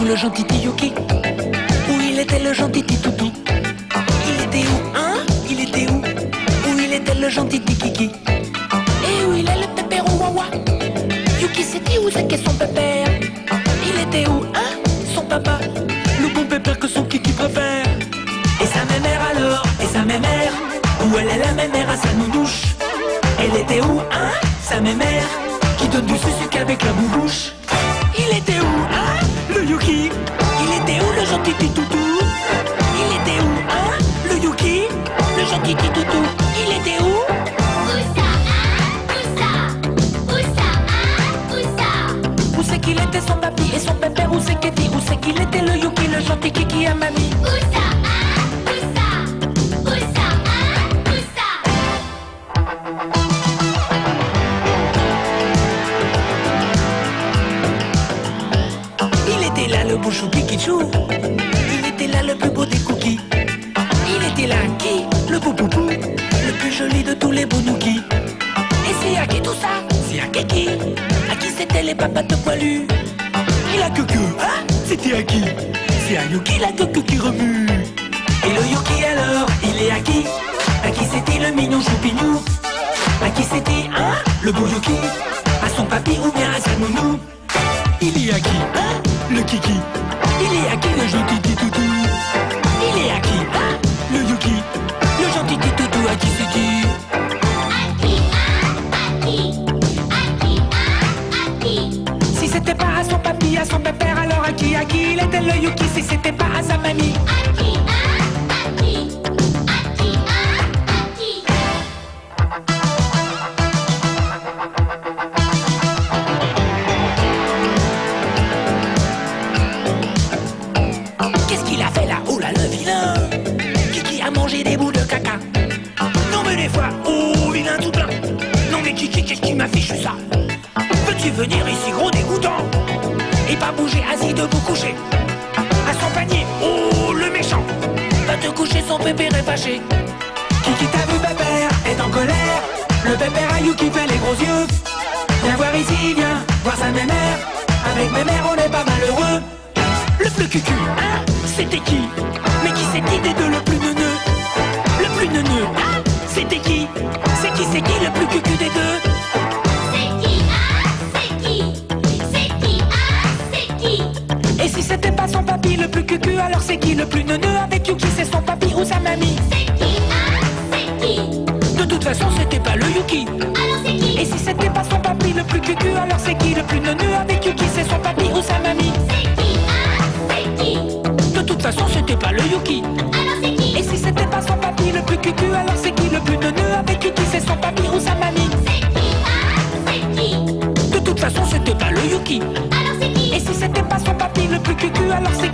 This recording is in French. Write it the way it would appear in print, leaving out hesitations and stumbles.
le gentil Yuki? Où il était le gentil Toutou? Il était où, hein? Il était où? Où il était le gentil Kiki? Et où il est le pépère au Wawa? Yuki s'est dit où c'est qu'est son pépère? Il était où, hein? Son papa, le bon pépère que son Kiki préfère. Et sa mémère alors? Et sa mémère? Où elle est la mémère à sa nounouche? Elle était où, hein? Sa mémère qui donne du sucre avec la boubouche. Il était où, hein? Le Yuki? Il était où le gentil Toutou? Il était où, hein? Le Yuki? Le gentil Toutou? Il était où? Où c'est qu'il était son papi et son pépère? Où c'est qu'il dit? Où c'est qu'il était le Yuki, le gentil Kiki à mamie? Il était là le bouchou Kikichou. Il était là le plus beau des cookies. Il était là qui? Le beau boubou, le plus joli de tous les bounouki. Et c'est à qui tout ça? C'est à Kiki. À qui c'était les papates poilus? Il a que, hein? C'était à qui? C'est à Yuki la queue qui remue. Et le Yuki alors, il est à qui? À qui c'était le mignon choupignou? À qui c'était, hein? Le beau Yuki? À son papy ou bien à sa nounou? Il est à qui, hein? Le Kiki? Il est à qui le gentil Toutou? Il est à qui, hein? Le Yuki? Le gentil Toutou à qui c'est-il? Si c'était pas à son papy, à son pépère, alors à qui il était le Yuki? Si c'était pas à sa mamie? Qu'est-ce qu'il a fait là? Oh là le vilain! Kiki a mangé des bouts de caca. Non mais des fois, oh vilain tout plein. Non mais Kiki, qu'est-ce qui m'a fichu ça? Peux-tu venir ici gros dégoûtant? Et pas bouger assis debout couché à son panier, oh le méchant. Va te coucher, son pépère est fâché. Kiki t'a vu pépère, est en colère. Le pépère à Yuki fait les gros yeux. Viens voir ici, viens voir sa mémère. Avec mémère on n'est pas malheureux. Le plus cucu, hein? C'était qui? Mais qui c'est-il des deux le plus neuneux? Le plus neuneux, hein? C'était qui? C'est qui le plus cucu des deux? Et si c'était pas son papy le plus cucu, alors c'est qui le plus neuneux avec Yuki? C'est son papy ou sa mamie? De toute façon c'était pas le Yuki. Et si c'était pas son papy le plus cucu, alors c'est qui le plus neuneux avec Yuki? C'est son papy ou sa mamie? De toute façon c'était pas le Yuki. Et si c'était pas son papy le plus cucu, alors c'est qui le plus neuneux avec Yuki? C'est son papy ou sa mamie? De toute façon c'était pas le Yuki. Et si c'était pas son papy le plus cucu, alors c'est